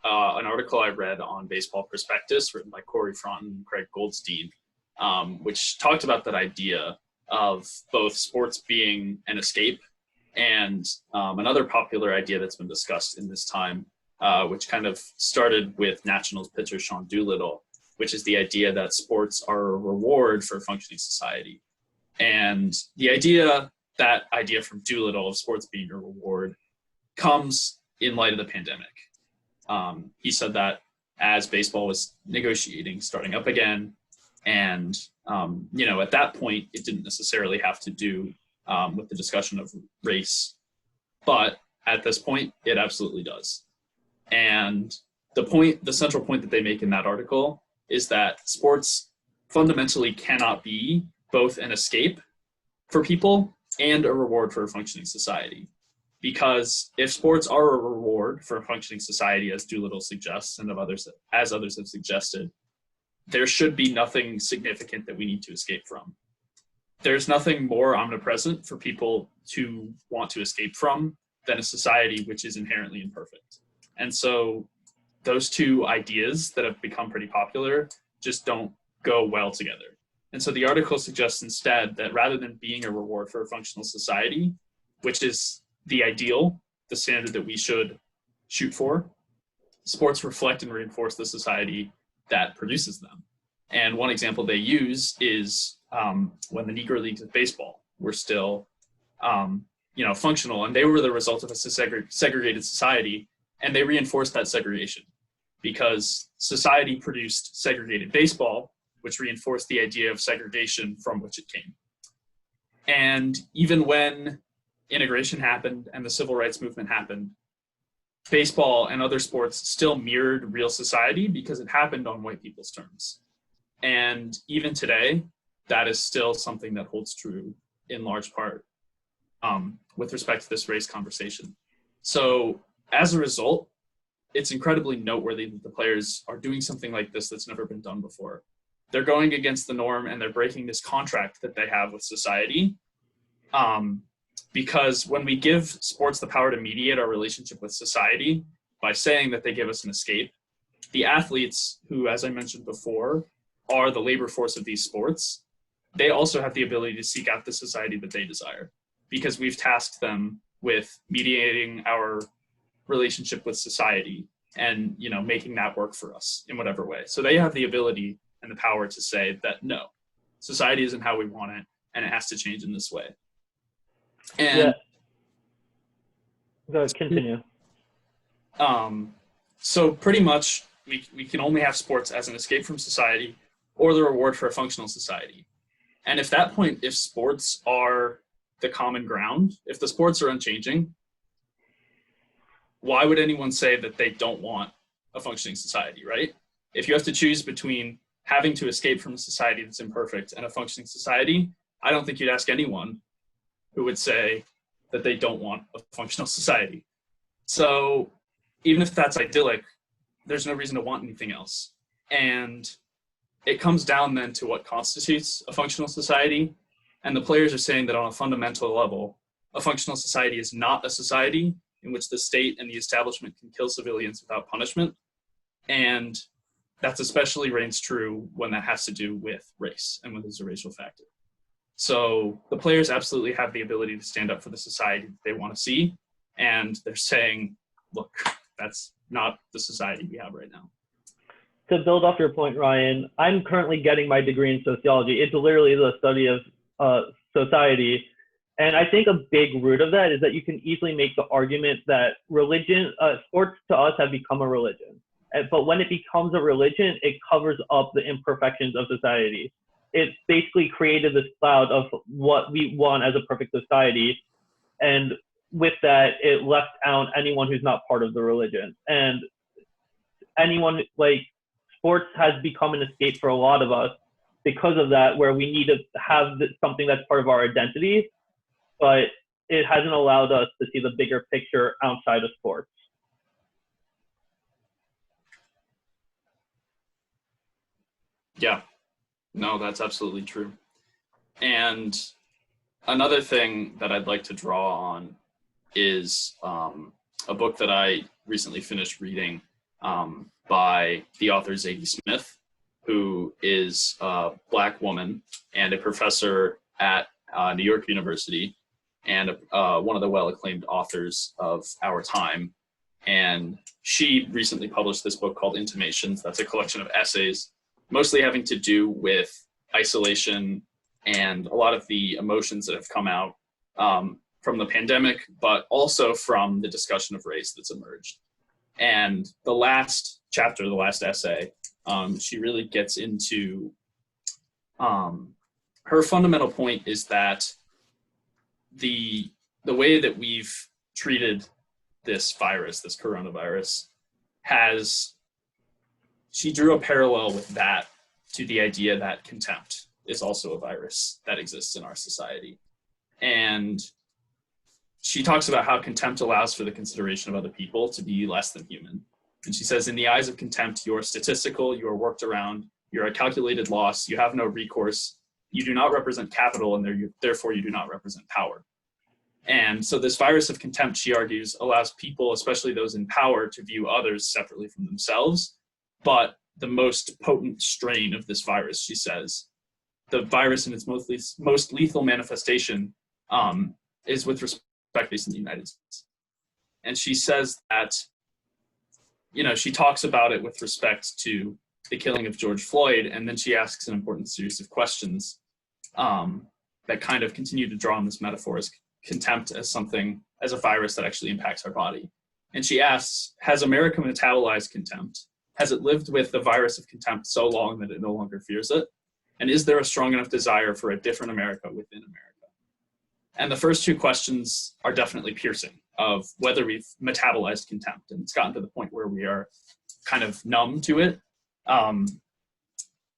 article I read on Baseball Prospectus written by Corey Fronton and Craig Goldstein, which talked about that idea of both sports being an escape and another popular idea that's been discussed in this time, which kind of started with Nationals pitcher Sean Doolittle, which is the idea that sports are a reward for a functioning society. And the idea from Doolittle of sports being a reward comes in light of the pandemic. He said that as baseball was starting up again, and at that point, it didn't necessarily have to do with the discussion of race, but at this point, it absolutely does. And the central point that they make in that article is that sports fundamentally cannot be both an escape for people and a reward for a functioning society. Because if sports are a reward for a functioning society, as Doolittle suggests and as others have suggested, there should be nothing significant that we need to escape from. There's nothing more omnipresent for people to want to escape from than a society which is inherently imperfect. And so those two ideas that have become pretty popular just don't go well together. And so the article suggests instead that rather than being a reward for a functional society, which is the ideal, the standard that we should shoot for, sports reflect and reinforce the society that produces them. And one example they use is when the Negro Leagues of baseball were still, functional, and they were the result of a segregated society, and they reinforced that segregation because society produced segregated baseball, which reinforced the idea of segregation from which it came. And even when integration happened and the civil rights movement happened, baseball and other sports still mirrored real society because it happened on white people's terms. And even today, that is still something that holds true in large part with respect to this race conversation. So as a result, it's incredibly noteworthy that the players are doing something like this that's never been done before. They're going against the norm and they're breaking this contract that they have with society. Because when we give sports the power to mediate our relationship with society by saying that they give us an escape, the athletes who, as I mentioned before, are the labor force of these sports, they also have the ability to seek out the society that they desire because we've tasked them with mediating our relationship with society and, making that work for us in whatever way. So they have the ability and the power to say that, no, society isn't how we want it and it has to change in this way. And Go continue. So pretty much we can only have sports as an escape from society or the reward for a functional society. And if sports are the common ground, if the sports are unchanging, why would anyone say that they don't want a functioning society, right? If you have to choose between having to escape from a society that's imperfect and a functioning society, I don't think you'd ask anyone who would say that they don't want a functional society. So even if that's idyllic, there's no reason to want anything else. And it comes down then to what constitutes a functional society. And the players are saying that on a fundamental level, a functional society is not a society in which the state and the establishment can kill civilians without punishment. And that's especially reigns true when that has to do with race and when there's a racial factor. So the players absolutely have the ability to stand up for the society that they want to see. And they're saying, look, that's not the society we have right now. To build off your point, Ryan, I'm currently getting my degree in sociology. It's literally the study of society. And I think a big root of that is that you can easily make the argument that sports to us have become a religion. But when it becomes a religion, it covers up the imperfections of society. It's basically created this cloud of what we want as a perfect society. And with that, it left out anyone who's not part of the religion. And sports has become an escape for a lot of us because of that, where we need to have something that's part of our identity, but it hasn't allowed us to see the bigger picture outside of sports. Yeah, No, that's absolutely true. And another thing that I'd like to draw on is a book that I recently finished reading by the author Zadie Smith, who is a Black woman and a professor at New York University, and one of the well-acclaimed authors of our time. And she recently published this book called Intimations. That's a collection of essays, mostly having to do with isolation and a lot of the emotions that have come out from the pandemic, but also from the discussion of race that's emerged. And the last chapter, the last essay, she really gets into her fundamental point is that the way that we've treated this virus, this coronavirus, she drew a parallel with that to the idea that contempt is also a virus that exists in our society. And she talks about how contempt allows for the consideration of other people to be less than human. And she says, in the eyes of contempt, you are statistical, you are worked around, you're a calculated loss, you have no recourse, you do not represent capital, and therefore you do not represent power. And so this virus of contempt, she argues, allows people, especially those in power, to view others separately from themselves. But the most potent strain of this virus, she says, the virus in its most lethal manifestation is with respect based in the United States. And she says that, she talks about it with respect to the killing of George Floyd, and then she asks an important series of questions that kind of continue to draw on this metaphor as contempt as a virus that actually impacts our body. And she asks, has America metabolized contempt? Has it lived with the virus of contempt so long that it no longer fears it? And is there a strong enough desire for a different America within America? And the first two questions are definitely piercing of whether we've metabolized contempt. And it's gotten to the point where we are kind of numb to it.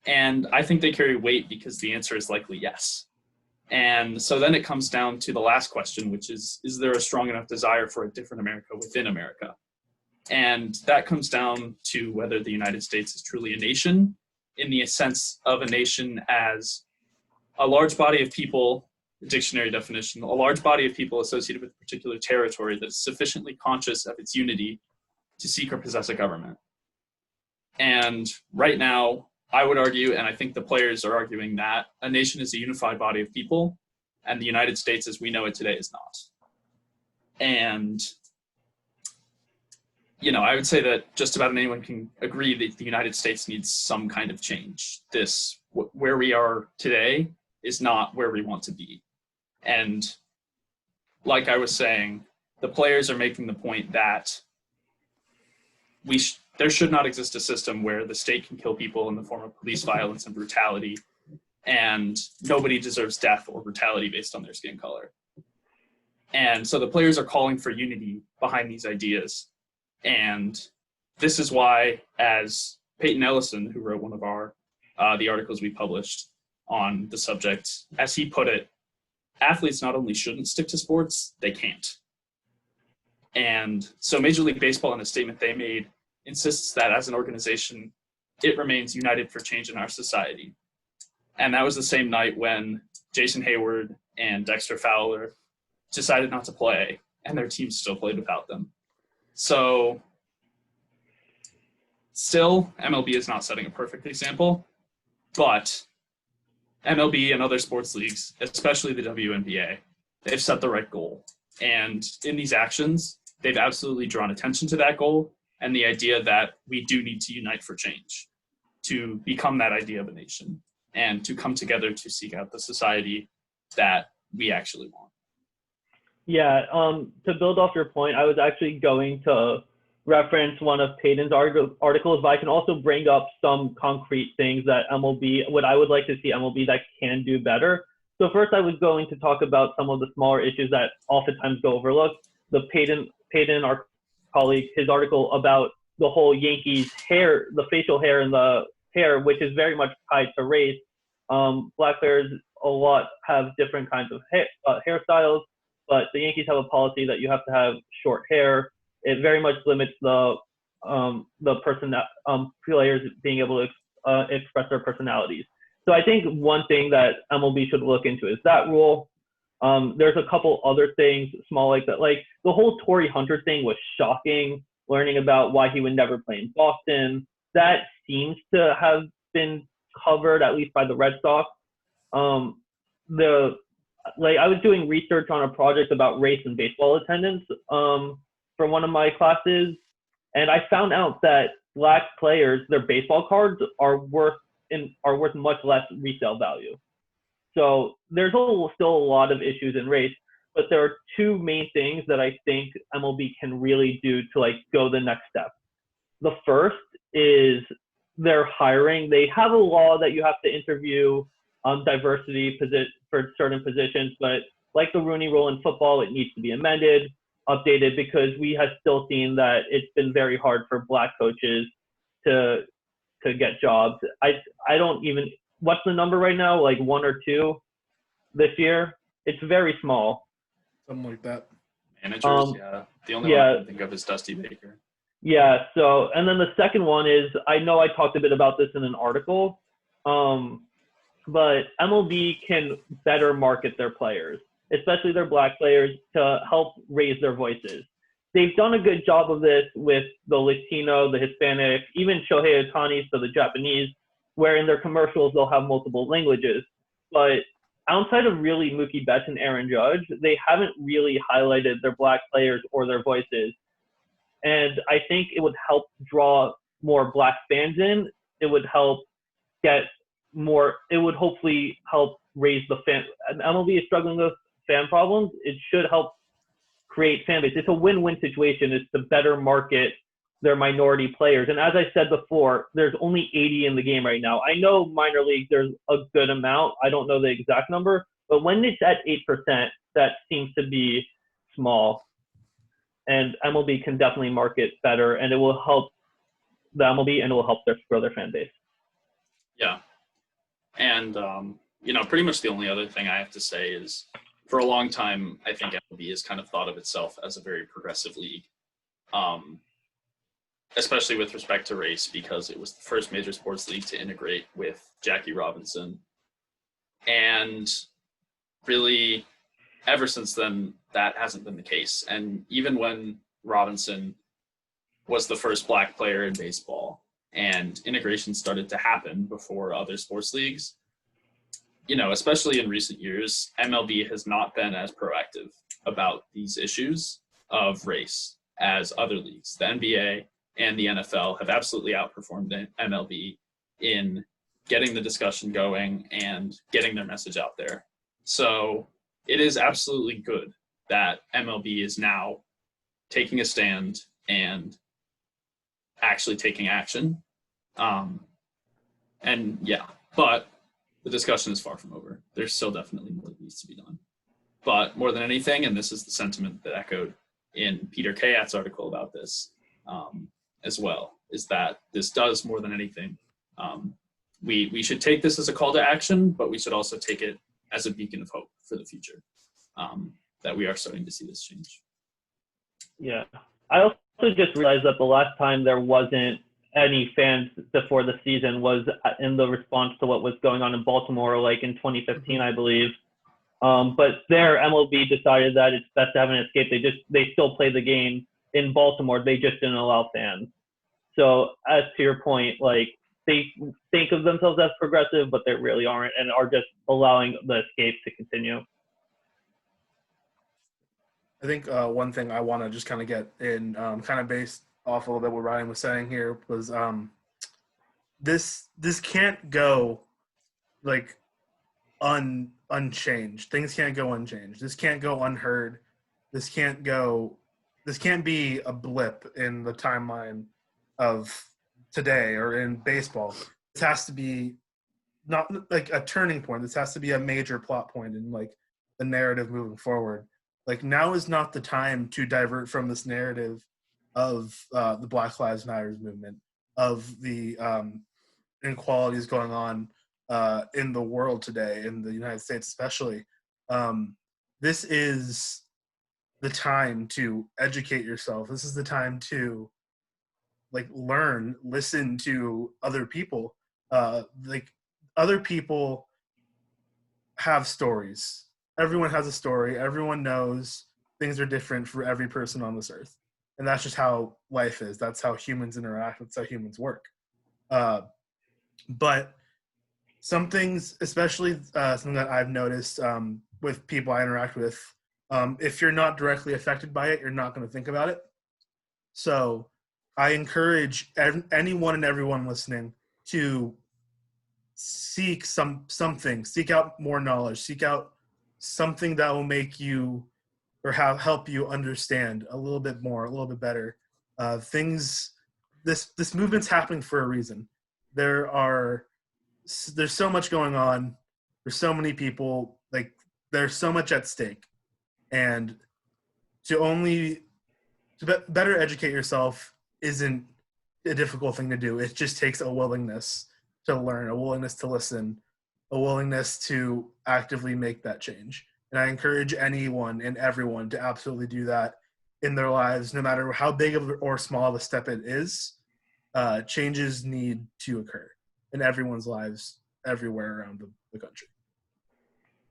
And I think they carry weight because the answer is likely yes. And so then it comes down to the last question, which is there a strong enough desire for a different America within America? And that comes down to whether the United States is truly a nation, in the sense of a nation as a large body of people, dictionary definition, a large body of people associated with a particular territory that is sufficiently conscious of its unity to seek or possess a government. And right now, I would argue, and I think the players are arguing, that a nation is a unified body of people, and the United States as we know it today is not. And, I would say that just about anyone can agree that the United States needs some kind of change. Where we are today is not where we want to be. And like I was saying, the players are making the point that there should not exist a system where the state can kill people in the form of police violence and brutality, and nobody deserves death or brutality based on their skin color. And so the players are calling for unity behind these ideas. And this is why, as Peyton Ellison, who wrote one of the articles we published on the subject, as he put it, athletes not only shouldn't stick to sports, they can't. And so Major League Baseball, in a statement they made, insists that as an organization, it remains united for change in our society. And that was the same night when Jason Hayward and Dexter Fowler decided not to play, and their team still played without them. So still, MLB is not setting a perfect example, but MLB and other sports leagues, especially the WNBA, they've set the right goal. And in these actions, they've absolutely drawn attention to that goal and the idea that we do need to unite for change, to become that idea of a nation, and to come together to seek out the society that we actually want. Yeah, to build off your point, I was actually going to reference one of Peyton's articles, but I can also bring up some concrete things that what I would like to see MLB that can do better. So first I was going to talk about some of the smaller issues that oftentimes go overlooked. Peyton, our colleague, his article about the whole Yankees hair, the facial hair and the hair, which is very much tied to race. Black players a lot have different kinds of hairstyles, but the Yankees have a policy that you have to have short hair. It very much limits the person that players being able to express their personalities. So I think one thing that MLB should look into is that rule. There's a couple other things small like that. Like the whole Torrey Hunter thing was shocking, learning about why he would never play in Boston. That seems to have been covered, at least by the Red Sox. I was doing research on a project about race and baseball attendance for one of my classes, and I found out that black players, their baseball cards are worth much less resale value. So there's still a lot of issues in race, but there are two main things that I think MLB can really do to like go the next step. The first is their hiring. They have a law that you have to interview diversity for certain positions, but like the Rooney Rule in football, it needs to be amended, updated, because we have still seen that it's been very hard for black coaches to get jobs. I don't even, what's the number right now? Like 1 or 2 this year? It's very small. Something like that. Managers, yeah. The only one I can think of is Dusty Baker. Yeah, so, and then the second one is, I know I talked a bit about this in an article, but MLB can better market their players, especially their black players, to help raise their voices. They've done a good job of this with the Latino, the Hispanic, even Shohei Ohtani, so the Japanese, where in their commercials they'll have multiple languages. But outside of really Mookie Betts and Aaron Judge, they haven't really highlighted their black players or their voices. And I think it would help draw more black fans in. It would help get more, it would hopefully help raise the fan. MLB is struggling with fan problems. It should help create fan base. It's a win-win situation. It's to better market their minority players. And as I said before, there's only 80 in the game right now. I know minor league, there's a good amount. I don't know the exact number, but when it's at 8%, that seems to be small. And MLB can definitely market better, and it will help the MLB, and it will help grow their fan base. Yeah. And, pretty much the only other thing I have to say is, for a long time, I think MLB has kind of thought of itself as a very progressive league, especially with respect to race, because it was the first major sports league to integrate with Jackie Robinson. And really, ever since then, that hasn't been the case. And even when Robinson was the first black player in baseball and integration started to happen before other sports leagues, especially in recent years, MLB has not been as proactive about these issues of race as other leagues. The NBA and the NFL have absolutely outperformed MLB in getting the discussion going and getting their message out there. So it is absolutely good that MLB is now taking a stand and actually taking action. But the discussion is far from over. There's still definitely more that needs to be done. But more than anything, and this is the sentiment that echoed in Peter Kayat's article about this as well, is that this does more than anything. We should take this as a call to action, but we should also take it as a beacon of hope for the future, that we are starting to see this change. Yeah. I also just realized that the last time there wasn't any fans before the season was in the response to what was going on in Baltimore, like in 2015, I believe. But there, MLB decided that it's best to have an escape. They still play the game in Baltimore. They just didn't allow fans. So as to your point, like they think of themselves as progressive, but they really aren't, and are just allowing the escape to continue. I think one thing I want to just kind of get in, kind of based off a little bit what Ryan was saying here, was this can't go like unchanged. Things can't go unchanged. This can't go unheard. This can't be a blip in the timeline of today or in baseball. This has to be not like a turning point. This has to be a major plot point in like the narrative moving forward. Like now is not the time to divert from this narrative of the Black Lives Matter movement, of the inequalities going on in the world today, in the United States especially. This is the time to educate yourself. This is the time to like learn, listen to other people. Like other people have stories. Everyone has a story. Everyone knows things are different for every person on this earth. And that's just how life is. That's how humans interact. That's how humans work. But some things, especially something that I've noticed with people I interact with, if you're not directly affected by it, you're not going to think about it. So I encourage anyone and everyone listening to seek something, seek out more knowledge, seek out something that will make you or help you understand a little bit more, a little bit better. This movement's happening for a reason. There's so much going on. There's so many people. Like, there's so much at stake, and to better educate yourself isn't a difficult thing to do. It just takes a willingness to learn, a willingness to listen, a willingness to actively make that change. And I encourage anyone and everyone to absolutely do that in their lives, no matter how big of or small of a step it is. Changes need to occur in everyone's lives everywhere around the country.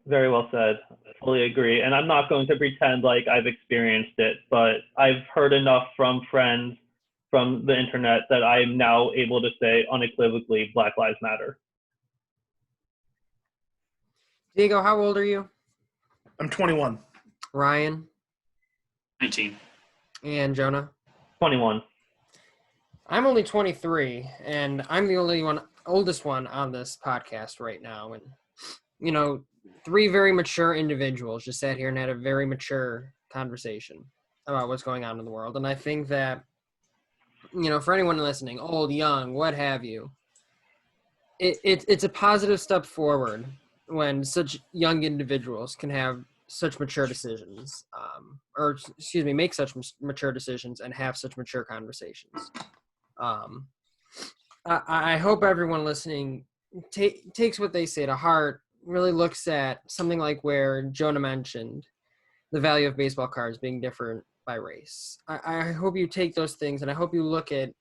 Very well said. I fully agree. And I'm not going to pretend like I've experienced it, but I've heard enough from friends from the internet that I'm now able to say unequivocally, Black Lives Matter. Diego, how old are you? I'm 21. Ryan? 19. And Jonah? 21. I'm only 23, and I'm the oldest one on this podcast right now. And, you know, 3 very mature individuals just sat here and had a very mature conversation about what's going on in the world. And I think that, you know, for anyone listening, old, young, what have you, it's a positive step forward when such young individuals can have such mature decisions, make such mature decisions and have such mature conversations. I hope everyone listening takes what they say to heart, really looks at something like where Jonah mentioned the value of baseball cards being different by race. I hope you take those things, and I hope you look at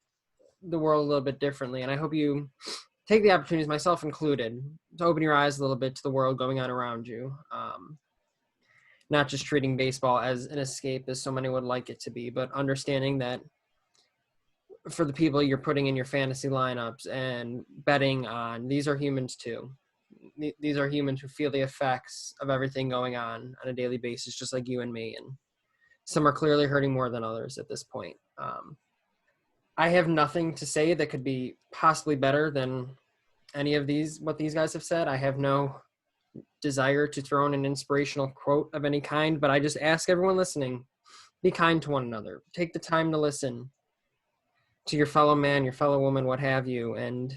the world a little bit differently, and I hope you take the opportunities, myself included, to open your eyes a little bit to the world going on around you. Not just treating baseball as an escape as so many would like it to be, but understanding that for the people you're putting in your fantasy lineups and betting on, these are humans too. These are humans who feel the effects of everything going on a daily basis, just like you and me. And some are clearly hurting more than others at this point. I have nothing to say that could be possibly better than any of what these guys have said. I have no desire to throw in an inspirational quote of any kind, but I just ask everyone listening, be kind to one another. Take the time to listen to your fellow man, your fellow woman, what have you, and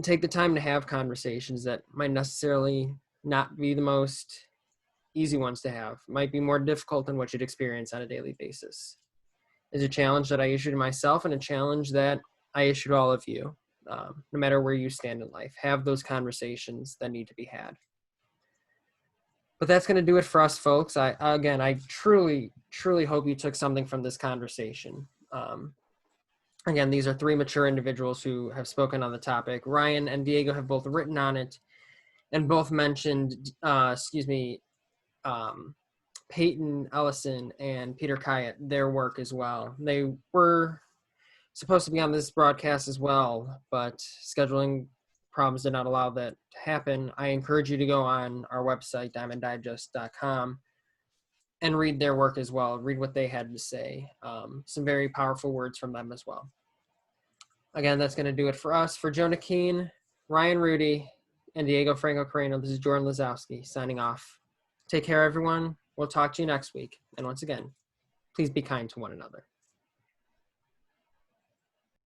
take the time to have conversations that might necessarily not be the most easy ones to have, might be more difficult than what you'd experience on a daily basis. It's a challenge that I issued to myself and a challenge that I issued all of you, no matter where you stand in life. Have those conversations that need to be had. But that's going to do it for us, folks. I truly, truly hope you took something from this conversation. Again, these are 3 mature individuals who have spoken on the topic. Ryan and Diego have both written on it and both mentioned, Peyton Ellison and Peter Kayat, their work as well. They were supposed to be on this broadcast as well, but scheduling problems did not allow that to happen. I encourage you to go on our website, diamonddigest.com, and read their work as well. Read what they had to say. Some very powerful words from them as well. Again, that's going to do it for us. For Jonah Keehn, Ryan Ruhde, and Diego Franco-Carreno, this is Jordan Lazowski signing off. Take care, everyone. We'll talk to you next week. And once again, please be kind to one another.